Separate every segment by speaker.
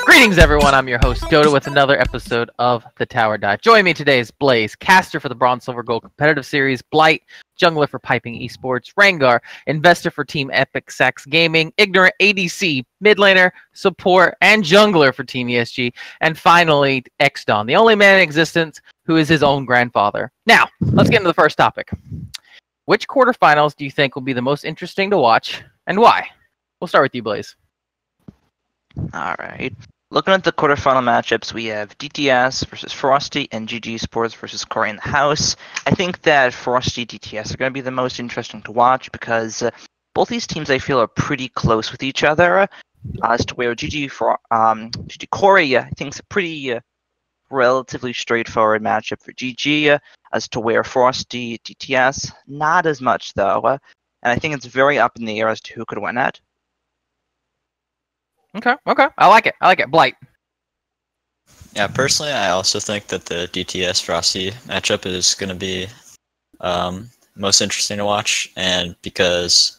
Speaker 1: Greetings, everyone. I'm your host, Dota, with another episode of The Tower Dive. Joining me today is Blaze, caster for the Bronze, Silver, Gold competitive series, Blight, jungler for Piping Esports, Rengar, investor for Team Epic Sax Gaming, Ignorant ADC, mid laner, support, and jungler for Team ESG, and finally, Xdon, the only man in existence who is his own grandfather. Now, let's get into the first topic. Which quarterfinals do you think will be the most interesting to watch, and why? We'll start with you, Blaze.
Speaker 2: All right. Looking at the quarterfinal matchups, we have DTS versus Frosty and GG Sports versus Corey in the House. I think that Frosty DTS are going to be the most interesting to watch because both these teams, I feel, are pretty close with each other. As to where GG Corey, I think, is a pretty relatively straightforward matchup for GG. As to where Frosty DTS, not as much though. And I think it's very up in the air as to who could win it.
Speaker 1: Okay. I like it. Blight.
Speaker 3: Yeah, personally, I also think that the DTS Frosty matchup is going to be most interesting to watch, and because,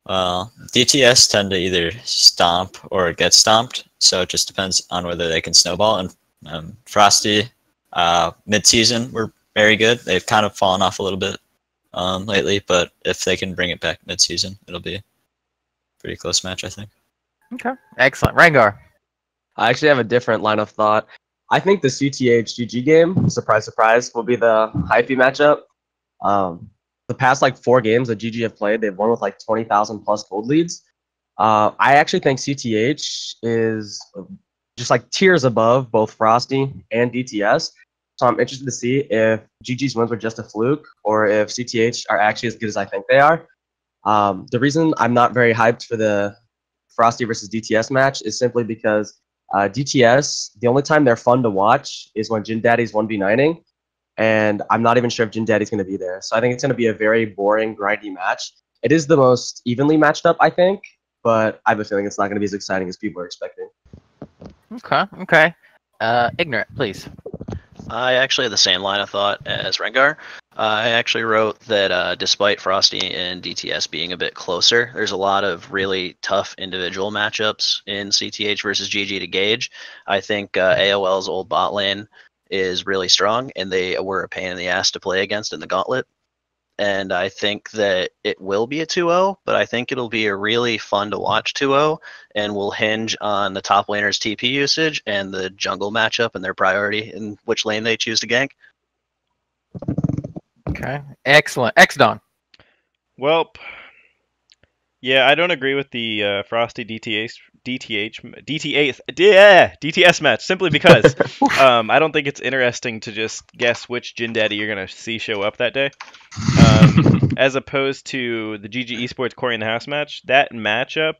Speaker 3: well, DTS tend to either stomp or get stomped, so it just depends on whether they can snowball. And Frosty, mid-season, were very good. They've kind of fallen off a little bit lately, but if they can bring it back mid-season, it'll be a pretty close match, I think.
Speaker 1: Okay, excellent. Rengar.
Speaker 4: I actually have a different line of thought. I think the CTH-GG game, surprise, surprise, will be the hypey matchup. The past 4 games that GG have played, they've won with 20,000 plus gold leads. I actually think CTH is just tiers above both Frosty and DTS. So I'm interested to see if GG's wins were just a fluke or if CTH are actually as good as I think they are. The reason I'm not very hyped for the Frosty versus DTS match is simply because DTS, the only time they're fun to watch is when Jin Daddy's 1v9ing, and I'm not even sure if Jin Daddy's going to be there. So I think it's going to be a very boring, grindy match. It is the most evenly matched up, I think, but I have a feeling it's not going to be as exciting as people are expecting.
Speaker 1: Okay. Ignorant, please.
Speaker 5: I actually had the same line of thought as Rengar. I actually wrote that despite Frosty and DTS being a bit closer, there's a lot of really tough individual matchups in CTH versus GG to gauge. I think AOL's old bot lane is really strong, and they were a pain in the ass to play against in the gauntlet. And I think that it will be a 2-0, but I think it'll be a really fun to watch 2-0, and will hinge on the top laner's TP usage and the jungle matchup and their priority in which lane they choose to gank.
Speaker 1: Okay, excellent. Xdon.
Speaker 6: Well, yeah, I don't agree with the Frosty DTS match, simply because I don't think it's interesting to just guess which Jin Daddy you're going to see show up that day. As opposed to the GG Esports Corey in the House match, that matchup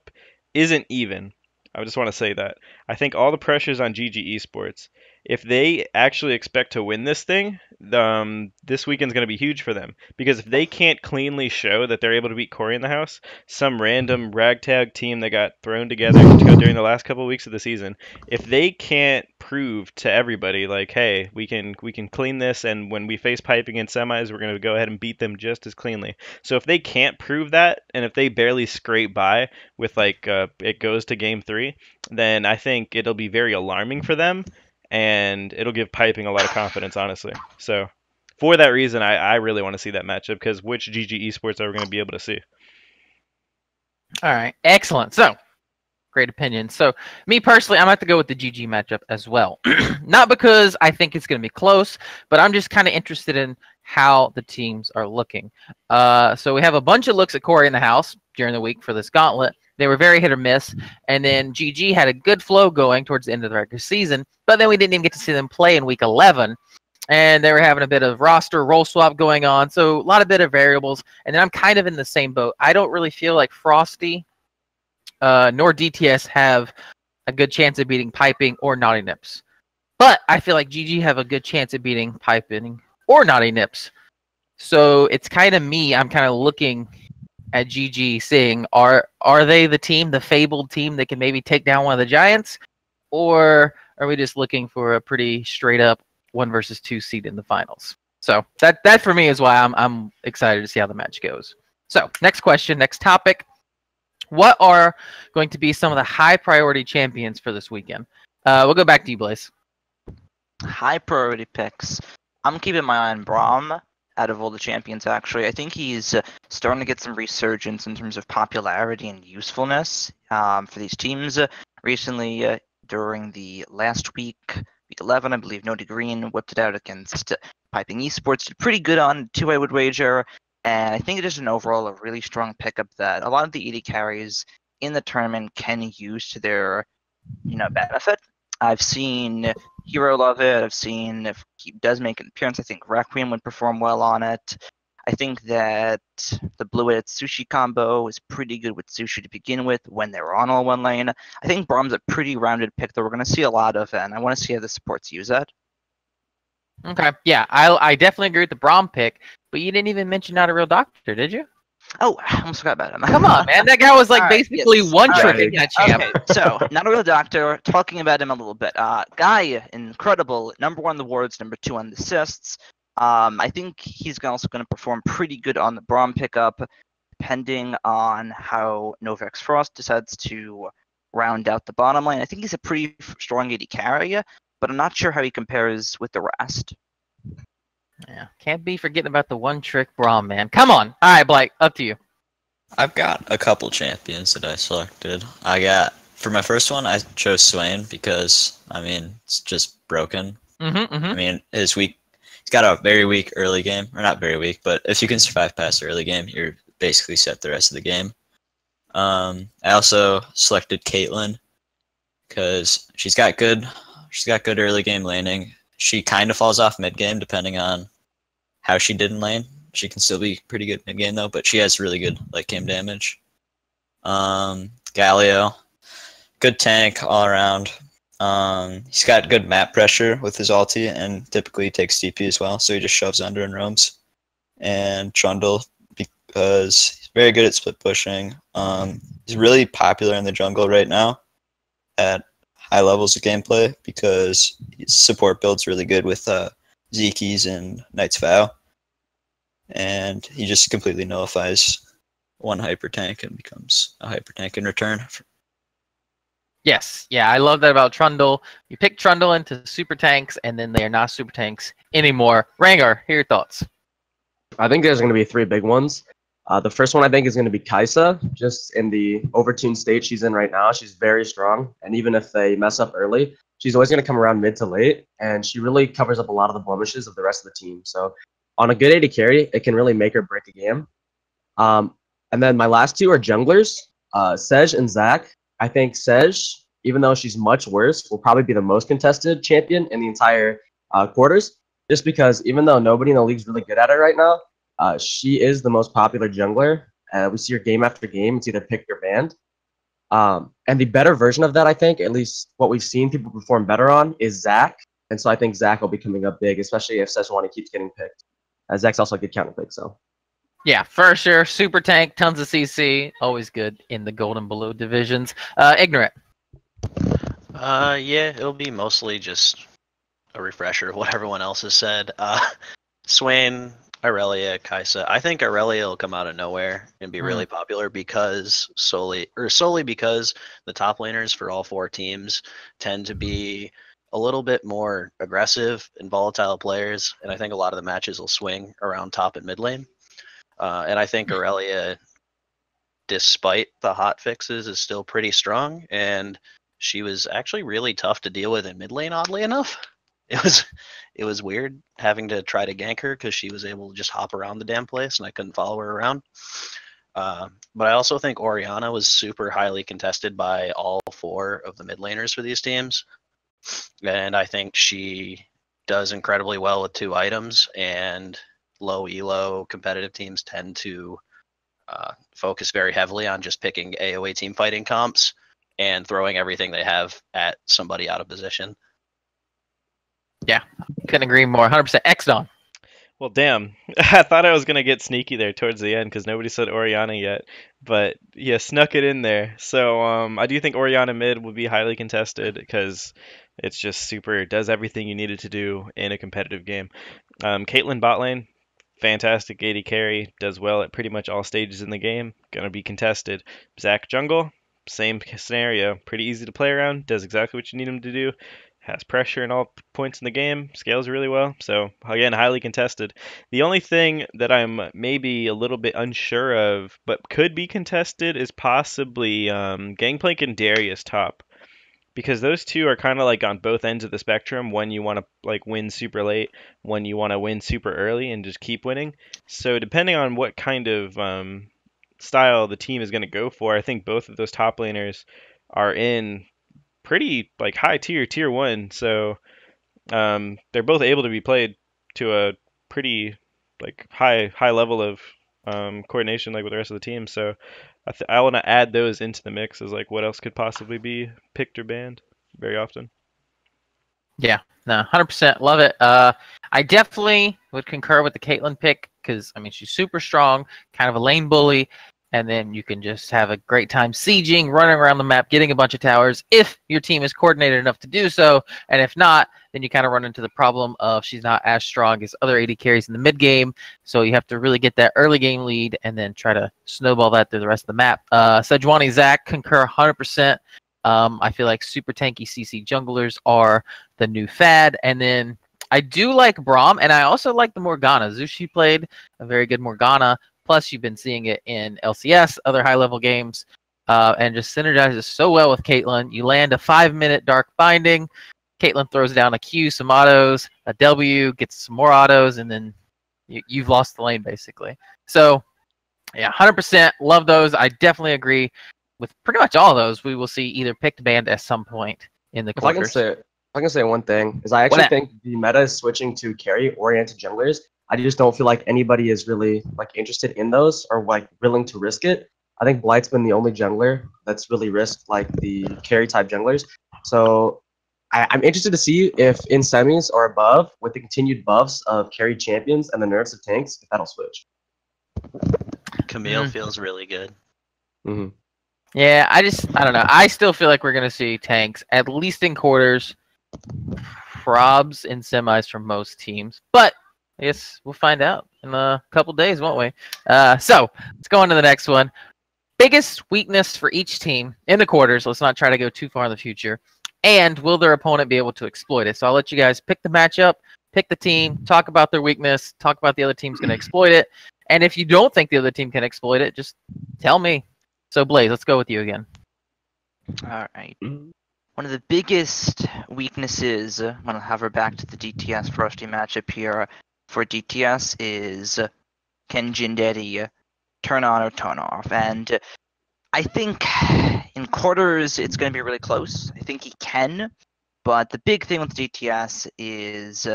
Speaker 6: isn't even. I just want to say that. I think all the pressure's on GG Esports. If they actually expect to win this thing, this weekend's going to be huge for them. Because if they can't cleanly show that they're able to beat Corey in the House, some random ragtag team that got thrown together during the last couple of weeks of the season, if they can't prove to everybody, hey, we can clean this, and when we face Piping in semis, we're going to go ahead and beat them just as cleanly. So if they can't prove that, and if they barely scrape by with it goes to game 3, then I think it'll be very alarming for them. And it'll give Piping a lot of confidence, honestly. So, for that reason, I really want to see that matchup, because which GG Esports are we going to be able to see?
Speaker 1: All right, excellent. So, great opinion. So, me personally, I'm going to have to go with the GG matchup as well. Not because I think it's going to be close, but I'm just kind of interested in how the teams are looking. So, we have a bunch of looks at Corey in the House during the week for this gauntlet. They were very hit or miss, and then GG had a good flow going towards the end of the regular season, but then we didn't even get to see them play in week 11, and they were having a bit of roster role swap going on, so a lot of variables, and then I'm kind of in the same boat. I don't really feel like Frosty nor DTS have a good chance of beating Piping or Naughty Nips, but I feel like GG have a good chance of beating Piping or Naughty Nips, so it's kind of me. I'm kind of looking at GG, seeing are they the team, the fabled team that can maybe take down one of the giants, or are we just looking for a pretty straight up 1 versus 2 seed in the finals. So that for me is why I'm excited to see how the match goes. So next question, next topic. What are going to be some of the high priority champions for this weekend? We'll go back to you, Blaze.
Speaker 2: High priority picks. I'm keeping my eye on Braum out of all the champions, actually. I think he's starting to get some resurgence in terms of popularity and usefulness for these teams. Recently, during the last week, week 11, I believe Noti Green whipped it out against Piping Esports. Did pretty good on 2, I would wager. And I think it is an overall a really strong pickup that a lot of the AD carries in the tournament can use to their benefit. I've seen Hero love it. I've seen if he does make an appearance, I think Requiem would perform well on it. I think that the blue-headed Sushi combo is pretty good with Sushi to begin with when they're on all one lane. I think Braum's a pretty rounded pick that we're going to see a lot of, and I want to see how the supports use it.
Speaker 1: Okay, yeah, I definitely agree with the Braum pick, but you didn't even mention Not a Real Doctor, did you?
Speaker 2: Oh, I almost forgot about him.
Speaker 1: Come on, man. That guy was like basically one trick
Speaker 2: yeah,
Speaker 1: that champ.
Speaker 2: Okay, so Not a Real Doctor, talking about him a little bit. Guy, incredible. Number 1 on the wards, number 2 on the assists. I think he's also going to perform pretty good on the Braum pickup, depending on how Novex Frost decides to round out the bottom lane. I think he's a pretty strong AD carry, but I'm not sure how he compares with the rest.
Speaker 1: Yeah, can't be forgetting about the one trick Braum, man. Come on. All right, Blake, up to you.
Speaker 3: I've got a couple champions that I selected. For my first one, I chose Swain because, it's just broken. He's got a very weak early game, or not very weak, but if you can survive past the early game, you're basically set the rest of the game. I also selected Caitlyn because she's got good early game laning. She kind of falls off mid game depending on how she did in lane. She can still be pretty good mid game though, but she has really good late game damage. Galio, good tank all around. He's got good map pressure with his ulti and typically takes TP as well, so he just shoves under and roams. And Trundle, because he's very good at split pushing. He's really popular in the jungle right now at high levels of gameplay because his support build's really good with Zekies and Knight's Vow. And he just completely nullifies one hyper tank and becomes a hyper tank in return.
Speaker 1: Yes, yeah, I love that about Trundle. You pick Trundle into super tanks, and then they are not super tanks anymore. Rangar, hear your thoughts.
Speaker 4: I think there's going to be 3 big ones. The first one I think is going to be Kaisa, just in the overtuned state she's in right now. She's very strong, and even if they mess up early, she's always going to come around mid to late, and she really covers up a lot of the blemishes of the rest of the team. So on a good AD carry, it can really make or break a game. And then my last 2 are junglers, Sej and Zach. I think Sej, even though she's much worse, will probably be the most contested champion in the entire quarters, just because even though nobody in the league is really good at it right now, she is the most popular jungler. We see her game after game. It's either picked or banned. And the better version of that, I think, at least what we've seen people perform better on, is Zach. And so I think Zach will be coming up big, especially if Sejuani keeps getting picked. Zach's also a good counter pick, so.
Speaker 1: Yeah, for sure. Super tank, tons of CC, always good in the gold and blue divisions. Ignorant.
Speaker 5: Yeah, it'll be mostly just a refresher of what everyone else has said. Swain, Irelia, Kaisa. I think Irelia will come out of nowhere and be really popular because solely because the top laners for all 4 teams tend to be a little bit more aggressive and volatile players, and I think a lot of the matches will swing around top and mid lane. And I think Irelia, despite the hot fixes, is still pretty strong, and she was actually really tough to deal with in mid lane, oddly enough. It was weird having to try to gank her because she was able to just hop around the damn place and I couldn't follow her around. But I also think Orianna was super highly contested by all 4 of the mid laners for these teams. And I think she does incredibly well with 2 items, and low elo competitive teams tend to focus very heavily on just picking AoE team fighting comps and throwing everything they have at somebody out of position.
Speaker 1: Yeah, couldn't agree more. 100%. X-Don.
Speaker 6: Well, damn. I thought I was going to get sneaky there towards the end because nobody said Orianna yet. But yeah, snuck it in there. So I do think Orianna mid will be highly contested because It's just super, does everything you needed to do in a competitive game. Caitlyn bot lane, fantastic AD carry, does well at pretty much all stages in the game, gonna be contested. Zach jungle, same scenario, pretty easy to play around, does exactly what you need him to do, has pressure in all points in the game, scales really well, so again, highly contested. The only thing that I'm maybe a little bit unsure of, but could be contested, is possibly Gangplank and Darius top, because those two are kind of like on both ends of the spectrum. When you want to like win super late, when you want to win super early and just keep winning. So depending on what kind of style the team is going to go for, I think both of those top laners are in pretty like high tier one. So they're both able to be played to a pretty like high level of coordination like with the rest of the team. So I want to add those into the mix as like what else could possibly be picked or banned very often.
Speaker 1: Yeah, no, 100% love it. I definitely would concur with the Caitlyn pick because I mean she's super strong, kind of a lane bully, and then you can just have a great time sieging, running around the map, getting a bunch of towers if your team is coordinated enough to do so, and if not, then you kind of run into the problem of she's not as strong as other AD carries in the mid game, so you have to really get that early game lead and then try to snowball that through the rest of the map. Sejuani Zach concur 100%. I feel like super tanky CC junglers are the new fad. And then I do like Braum, and I also like the Morgana. Zushi played a very good Morgana. Plus, you've been seeing it in LCS, other high-level games, and just synergizes so well with Caitlyn. You land a 5-minute Dark Binding. Caitlyn throws down a Q, some autos, a W, gets some more autos, and then you've lost the lane, basically. So, yeah, 100% love those. I definitely agree with pretty much all of those. We will see either picked banned at some point in the
Speaker 4: If I can
Speaker 1: quarters.
Speaker 4: say, if I can say one thing, is I actually think the meta is switching to carry-oriented junglers. I just don't feel like anybody is really like interested in those or like willing to risk it. I think Blight's been the only jungler that's really risked like the carry type junglers. So I'm interested to see if in semis or above, with the continued buffs of carry champions and the nerfs of tanks, if that'll switch.
Speaker 5: Camille feels really good.
Speaker 4: Mm-hmm.
Speaker 1: Yeah, I don't know. I still feel like we're going to see tanks, at least in quarters, probs in semis for most teams. But I guess we'll find out in a couple days, won't we? So let's go on to the next one. Biggest weakness for each team in the quarters. Let's not try to go too far in the future. And will their opponent be able to exploit it? So I'll let you guys pick the matchup, pick the team, talk about their weakness, talk about the other team's going to exploit it. And if you don't think the other team can exploit it, just tell me. So Blaze, let's go with you again.
Speaker 2: All right. One of the biggest weaknesses, I'm going to hover back to the DTS Frosty matchup here for DTS, is can Jindeti turn on or turn off? And I think in quarters it's going to be really close. I think he can, but the big thing with DTS is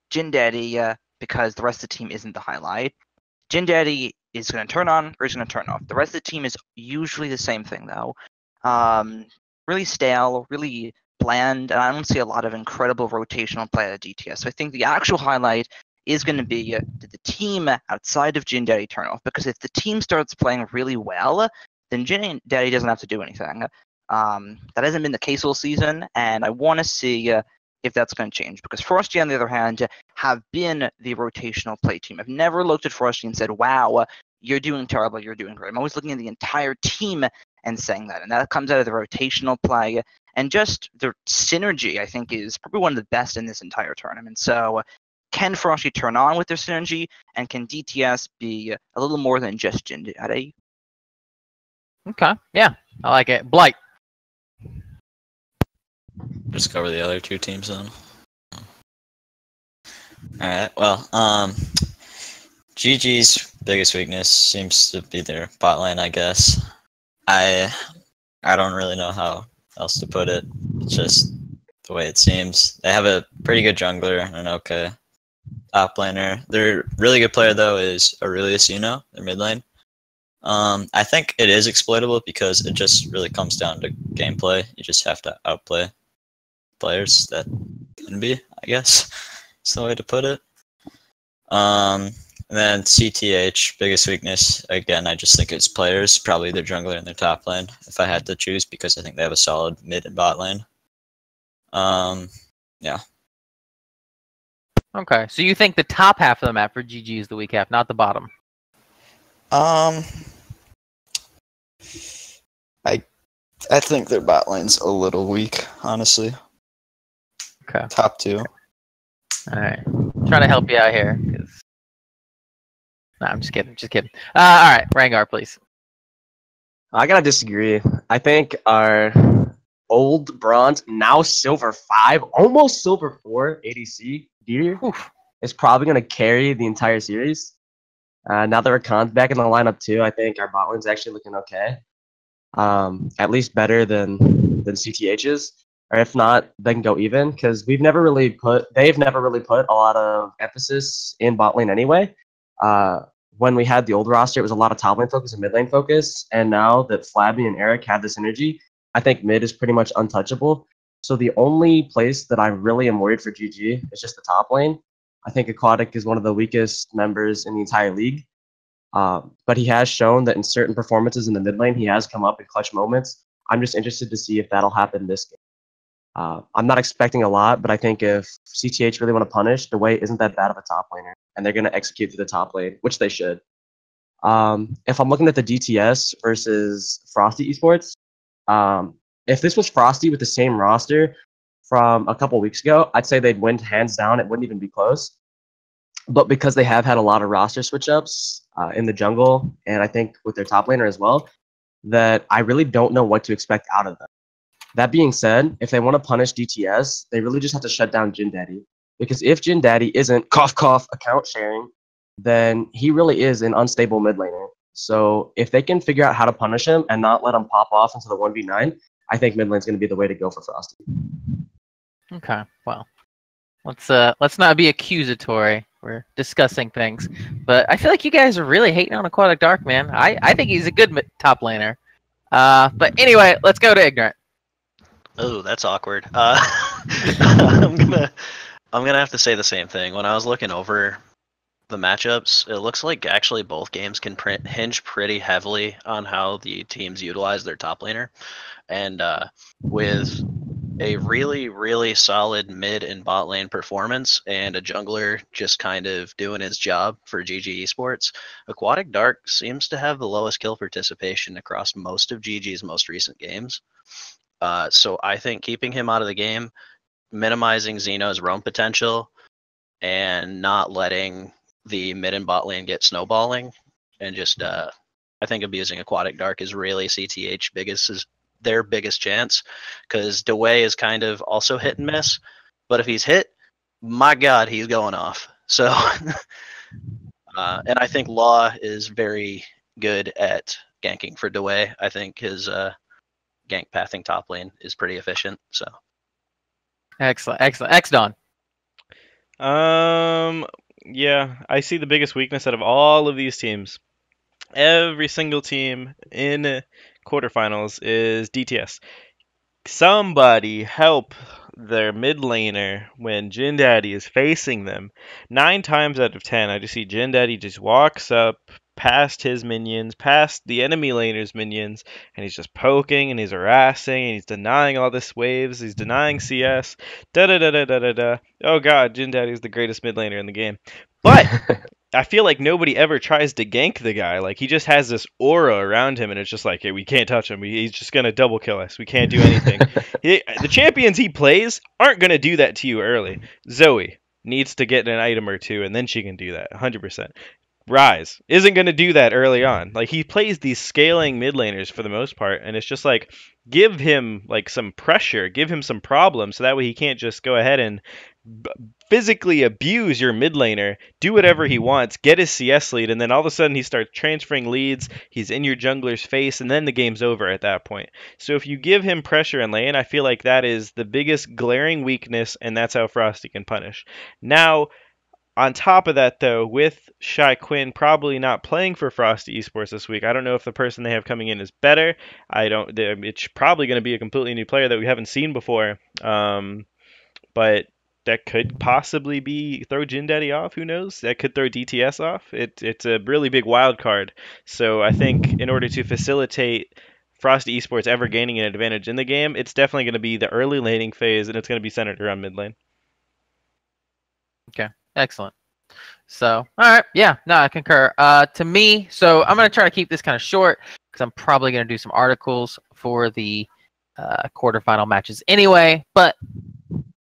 Speaker 2: Jindeti, because the rest of the team isn't the highlight. Jindeti is going to turn on or is going to turn off. The rest of the team is usually the same thing, though. Really stale, really bland, and I don't see a lot of incredible rotational play out of DTS. So I think the actual highlight is going to be did the team outside of Jindeti turn off? Because if the team starts playing really well, then Jindeti doesn't have to do anything. That hasn't been the case all season, and I want to see if that's going to change. Because Frosty, on the other hand, have been the rotational play team. I've never looked at Frosty and said, wow, you're doing terrible, you're doing great. I'm always looking at the entire team and saying that. And that comes out of the rotational play. And just the synergy, I think, is probably one of the best in this entire tournament. So can Frosty turn on with their synergy? And can DTS be a little more than just Jindeti?
Speaker 1: Okay, yeah, I like it. Blight.
Speaker 3: Just cover the other two teams then. Alright, well, GG's biggest weakness seems to be their bot lane, I guess. I don't really know how else to put it. It's just the way it seems. They have a pretty good jungler and an okay top laner. Their really good player, though, is Aurelius Uno, their mid lane. I think it is exploitable because it just really comes down to gameplay. You just have to outplay players that can be, I guess. That's the way to put it. And then CTH, biggest weakness, again, I just think it's players, probably their jungler and their top lane, if I had to choose, because I think they have a solid mid and bot lane. Yeah.
Speaker 1: Okay, so you think the top half of the map for GG is the weak half, not the bottom?
Speaker 3: I I think their bot lane's a little weak, honestly.
Speaker 1: Okay.
Speaker 3: Top two.
Speaker 1: All right. Trying to help you out here. No, I'm just kidding. Just kidding. All right, Rangar, please.
Speaker 4: I gotta disagree. I think our old bronze, now silver 5, almost silver 4 ADC Deer
Speaker 1: Whew.
Speaker 4: is probably gonna carry the entire series. Now that Rakan's back in the lineup too, I think our bot lane's actually looking okay. At least better than CTH's, or if not, they can go even because they've never really put a lot of emphasis in bot lane anyway. When we had the old roster, it was a lot of top lane focus and mid lane focus, and now that Flabby and Eric have this energy, I think mid is pretty much untouchable. So the only place that I really am worried for GG is just the top lane. I think Aquatic is one of the weakest members in the entire league. But he has shown that in certain performances in the mid lane, he has come up in clutch moments. I'm just interested to see if that'll happen this game. I'm not expecting a lot, but I think if CTH really want to punish, the way isn't that bad of a top laner, and they're going to execute to the top lane, which they should. If I'm looking at the DTS versus Frosty Esports, if this was Frosty with the same roster from a couple weeks ago, I'd say they'd win hands down. It wouldn't even be close. But because they have had a lot of roster switch ups in the jungle, and I think with their top laner as well, that I really don't know what to expect out of them. That being said, if they want to punish DTS, they really just have to shut down Jin Daddy. Because if Jin Daddy isn't cough cough account sharing, then he really is an unstable mid laner. So if they can figure out how to punish him and not let him pop off into the 1v9, I think mid lane's going to be the way to go for Frosty.
Speaker 1: Okay. Well, let's not be accusatory. We're discussing things, but I feel like you guys are really hating on Aquatic Dark, man. I think he's a good top laner. But anyway, let's go to Ignorant.
Speaker 5: Oh, that's awkward. I'm gonna have to say the same thing. When I was looking over the matchups, it looks like actually both games can hinge pretty heavily on how the teams utilize their top laner, and with a really, really solid mid and bot lane performance and a jungler just kind of doing his job for GG Esports, Aquatic Dark seems to have the lowest kill participation across most of GG's most recent games. So I think keeping him out of the game, minimizing Xeno's roam potential, and not letting the mid and bot lane get snowballing, and just I think abusing Aquatic Dark is really their biggest chance, because Dewey is kind of also hit and miss, but if he's hit, my God, he's going off. So, and I think Law is very good at ganking for Dewey. I think his gank pathing top lane is pretty efficient. So,
Speaker 1: Excellent. X-Don.
Speaker 6: Yeah, I see the biggest weakness out of all of these teams. Every single team in quarterfinals is DTS. Somebody help their mid laner when Jin Daddy is facing them. 9 times out of 10, I just see Jin Daddy just walks up past his minions, past the enemy laner's minions, and he's just poking and he's harassing and he's denying all this waves, he's denying CS. Da da da da da da da. Oh god, Jin Daddy is the greatest mid laner in the game. But I feel like nobody ever tries to gank the guy. Like, he just has this aura around him, and it's just like, hey, we can't touch him. He's just gonna double kill us. We can't do anything. The champions he plays aren't gonna do that to you early. Zoe needs to get an item or two, and then she can do that 100%. Rise isn't going to do that early on. Like, he plays these scaling mid laners for the most part, and it's just like, give him like some pressure, give him some problems, so that way he can't just go ahead and physically abuse your mid laner, do whatever he wants, get his CS lead, and then all of a sudden he starts transferring leads, he's in your jungler's face, and then the game's over at that point. So if you give him pressure in lane, I feel like that is the biggest glaring weakness, and that's how Frosty can punish. Now, on top of that, though, with Shy Quinn probably not playing for Frosty Esports this week, I don't know if the person they have coming in is better. It's probably going to be a completely new player that we haven't seen before. But that could possibly be throw Jin Daddy off. Who knows? That could throw DTS off. It's a really big wild card. So I think in order to facilitate Frosty Esports ever gaining an advantage in the game, it's definitely going to be the early laning phase, and it's going to be centered around mid lane.
Speaker 1: Okay, excellent. So, all right, yeah, no, I concur. To me, so I'm gonna try to keep this kind of short because I'm probably gonna do some articles for the quarterfinal matches anyway. But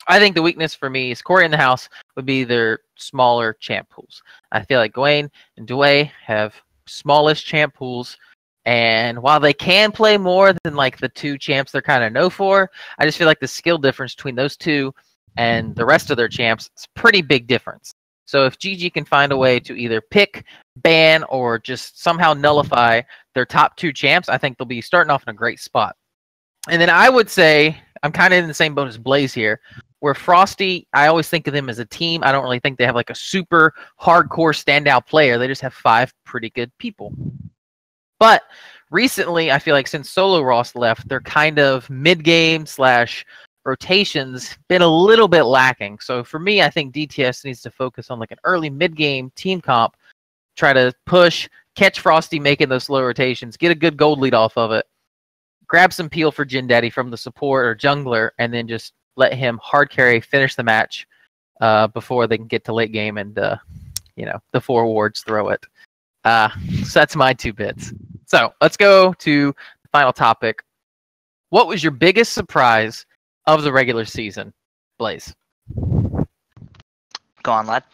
Speaker 1: I think the weakness for me is Corey in the house would be their smaller champ pools. I feel like Gawain and Dway have smallest champ pools, and while they can play more than like the two champs they're kind of known for, I just feel like the skill difference between those two and the rest of their champs is a pretty big difference. So if GG can find a way to either pick, ban, or just somehow nullify their top two champs, I think they'll be starting off in a great spot. And then I would say I'm kind of in the same boat as Blaze here, where Frosty, I always think of them as a team. I don't really think they have like a super hardcore standout player. They just have 5 pretty good people. But recently, I feel like since Solo Ross left, they're kind of mid-game / rotations been a little bit lacking. So for me, I think DTS needs to focus on like an early mid-game team comp, try to push, catch Frosty making those slow rotations, get a good gold lead off of it, grab some peel for Jin Daddy from the support or jungler, and then just let him hard carry, finish the match before they can get to late game and the 4 wards throw it. So that's my 2 bits. So let's go to the final topic. What was your biggest surprise of the regular season, Blaze?
Speaker 2: Gauntlet.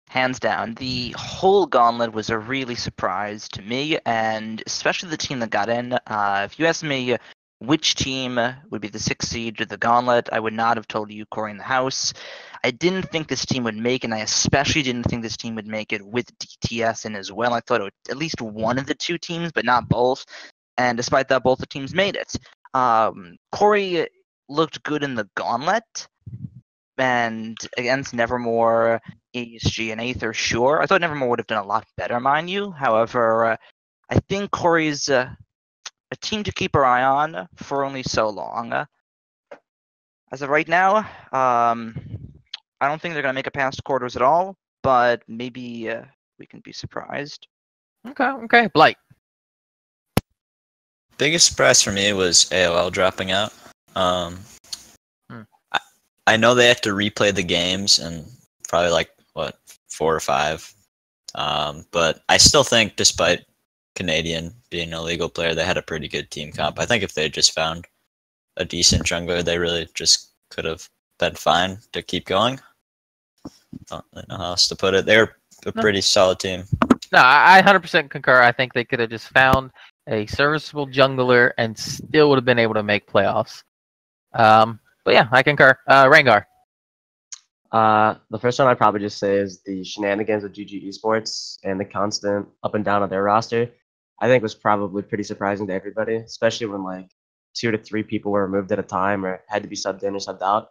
Speaker 2: Hands down. The whole Gauntlet was a really surprise to me, and especially the team that got in. If you asked me which team would be the 6th seed to the Gauntlet, I would not have told you Corey in the house. I didn't think this team would make it, and I especially didn't think this team would make it with DTS in as well. I thought it would at least one of the 2 teams, but not both. And despite that, both the teams made it. Corey looked good in the Gauntlet, and against Nevermore, ESG, and Aether, sure. I thought Nevermore would have done a lot better, mind you. However, I think Corey's a team to keep our eye on for only so long. As of right now, I don't think they're going to make it past quarters at all, but maybe we can be surprised.
Speaker 1: Okay. Blight.
Speaker 3: Biggest surprise for me was AOL dropping out. I know they have to replay the games and probably like 4 or 5, but I still think despite Canadian being a legal player, they had a pretty good team comp. I think if they just found a decent jungler, they really just could have been fine to keep going. Don't really know how else to put it. They're a pretty solid team.
Speaker 1: No, I 100% concur. I think they could have just found a serviceable jungler and still would have been able to make playoffs. But yeah, I concur. Rengar.
Speaker 4: The first one I'd probably just say is the shenanigans of GG Esports and the constant up and down of their roster. I think was probably pretty surprising to everybody, especially when like 2 to 3 people were removed at a time or had to be subbed in or subbed out.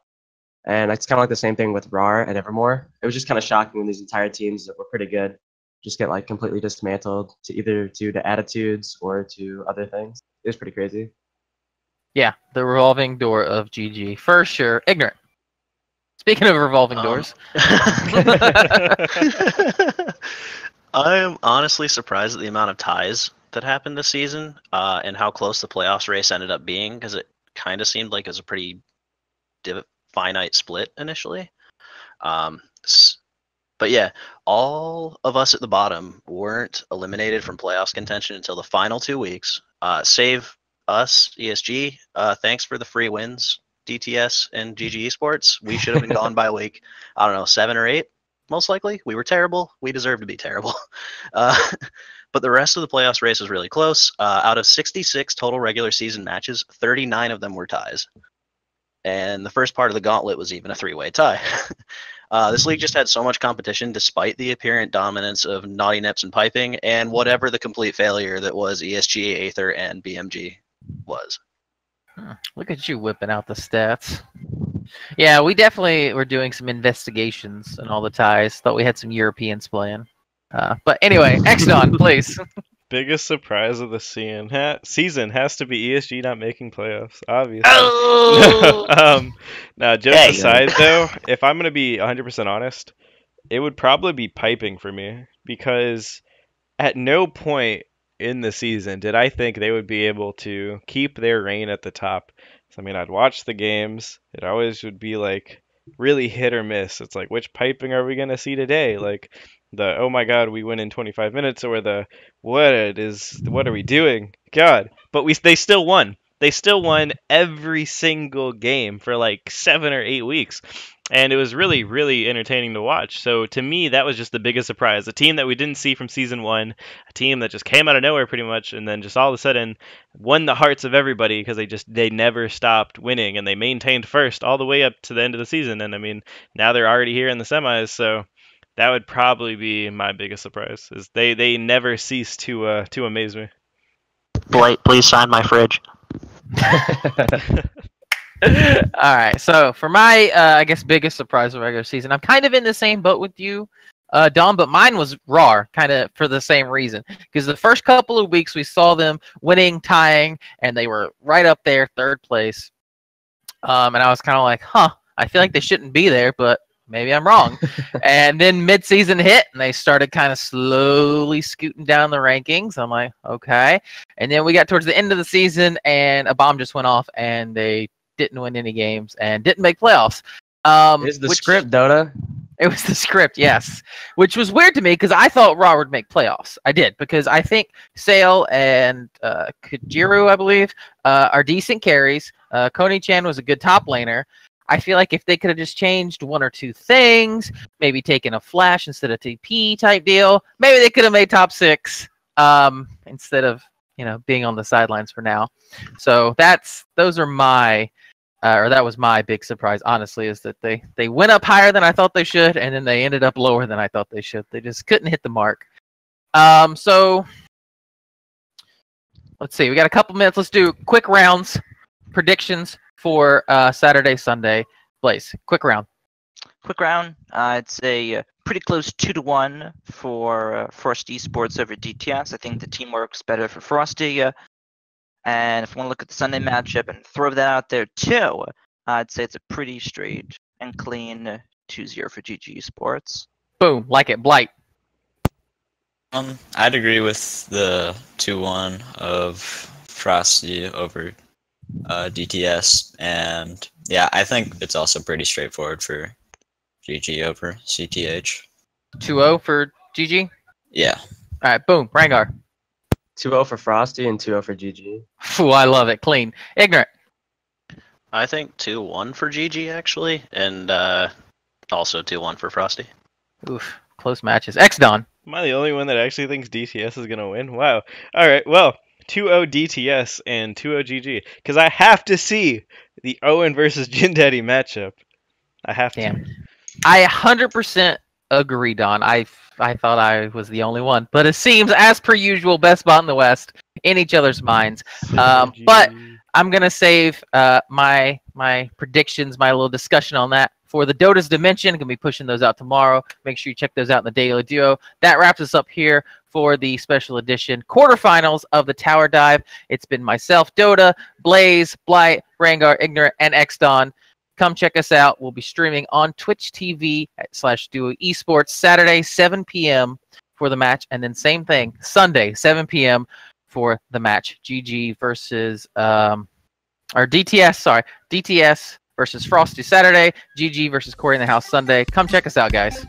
Speaker 4: And it's kind of like the same thing with RAR and Evermore. It was just kind of shocking when these entire teams that were pretty good just get like completely dismantled to either to attitudes or to other things. It was pretty crazy.
Speaker 1: Yeah, the revolving door of GG for sure. Ignorant. Speaking of revolving doors,
Speaker 5: I'm honestly surprised at the amount of ties that happened this season and how close the playoffs race ended up being, because it kind of seemed like it was a pretty finite split initially. But yeah, all of us at the bottom weren't eliminated from playoffs contention until the final 2 weeks. Save us, ESG. Thanks for the free wins, DTS and GG Esports. We should have been gone by week, I don't know, 7 or 8, most likely. We were terrible. We deserve to be terrible. But the rest of the playoffs race was really close. Out of 66 total regular season matches, 39 of them were ties. And the first part of the gauntlet was even a 3-way tie. This league just had so much competition despite the apparent dominance of Naughty Nips and Piping and whatever the complete failure that was ESG, Aether, and BMG was.
Speaker 1: Look at you whipping out the stats. Yeah, we definitely were doing some investigations on all the ties. Thought we had some Europeans playing. But anyway, Exdon, please.
Speaker 6: Biggest surprise of the season has to be ESG not making playoffs, obviously.
Speaker 1: Oh!
Speaker 6: Now, jokes aside, though, if I'm going to be 100% honest, it would probably be Piping for me, because at no point in the season did I think they would be able to keep their reign at the top. So, I mean, I'd watch the games. It always would be like really hit or miss. It's like, which piping are we going to see today? Like the, oh my God, we win in 25 minutes, or the, what are we doing? God. But they still won. They still won every single game for like 7 or 8 weeks. And it was really, really entertaining to watch. So to me, that was just the biggest surprise. A team that we didn't see from season 1, a team that just came out of nowhere pretty much, and then just all of a sudden won the hearts of everybody because they never stopped winning, and they maintained first all the way up to the end of the season. And I mean, now they're already here in the semis, so that would probably be my biggest surprise. Is they never cease to amaze me.
Speaker 2: Blight, please sign my fridge.
Speaker 1: All right, so for my, I guess, biggest surprise of regular season, I'm kind of in the same boat with you, Dom, but mine was Raw, kind of for the same reason. Because the first couple of weeks we saw them winning, tying, and they were right up there, third place. And I was kind of like, I feel like they shouldn't be there, but maybe I'm wrong. And then mid-season hit, and they started kind of slowly scooting down the rankings. I'm like, okay. And then we got towards the end of the season, and a bomb just went off, and they didn't win any games and didn't make playoffs.
Speaker 4: Is the script, Dota?
Speaker 1: It was the script, yes. Which was weird to me because I thought Raw would make playoffs. I did, because I think Sale and Kujiru, I believe, are decent carries. Koni-chan was a good top laner. I feel like if they could have just changed one or two things, maybe taken a flash instead of TP type deal, maybe they could have made top 6 instead of being on the sidelines for now. So those are my that was my big surprise, honestly, is that they went up higher than I thought they should, and then they ended up lower than I thought they should. They just couldn't hit the mark. So let's see. We got a couple minutes. Let's do quick rounds, predictions for Saturday, Sunday. Blaze, quick round.
Speaker 2: Quick round. I'd say pretty close 2-1 for Frosty Esports over DTS. I think the team works better for Frosty. And if we want to look at the Sunday matchup and throw that out there too, I'd say it's a pretty straight and clean 2-0 for GG Esports.
Speaker 1: Boom, like it. Blight.
Speaker 3: I'd agree with the 2-1 of Frosty over DTS, and yeah, I think it's also pretty straightforward for GG over CTH.
Speaker 1: 2-0 for GG?
Speaker 3: Yeah.
Speaker 1: All right, boom. Rangar.
Speaker 4: 2-0 for Frosty and 2-0 for GG.
Speaker 1: Ooh, I love it. Clean. Ignorant.
Speaker 5: I think 2-1 for GG, actually, and also 2-1 for Frosty.
Speaker 1: Oof, close matches. X-Don.
Speaker 6: Am I the only one that actually thinks DTS is going to win? Wow. All right, well, 2-0 DTS and 2-0 GG. Because I have to see the Owen versus Jindaddy matchup. I have to.
Speaker 1: Damn. I 100% agree, Don. I thought I was the only one. But it seems, as per usual, best spot in the West, in each other's minds. But I'm going to save my predictions, my little discussion on that for the Dota's Dimension. I'm going to be pushing those out tomorrow. Make sure you check those out in the Daily Duo. That wraps us up here for the special edition quarterfinals of the Tower Dive. It's been myself, Dota, Blaze, Blight, Rangar, Ignorant, and X-Don. Come check us out. We'll be streaming on Twitch TV /Duo Esports Saturday, 7 p.m. for the match. And then same thing, Sunday, 7 p.m. for the match. GG versus, or DTS, sorry. DTS versus Frosty Saturday. GG versus Corey in the House Sunday. Come check us out, guys.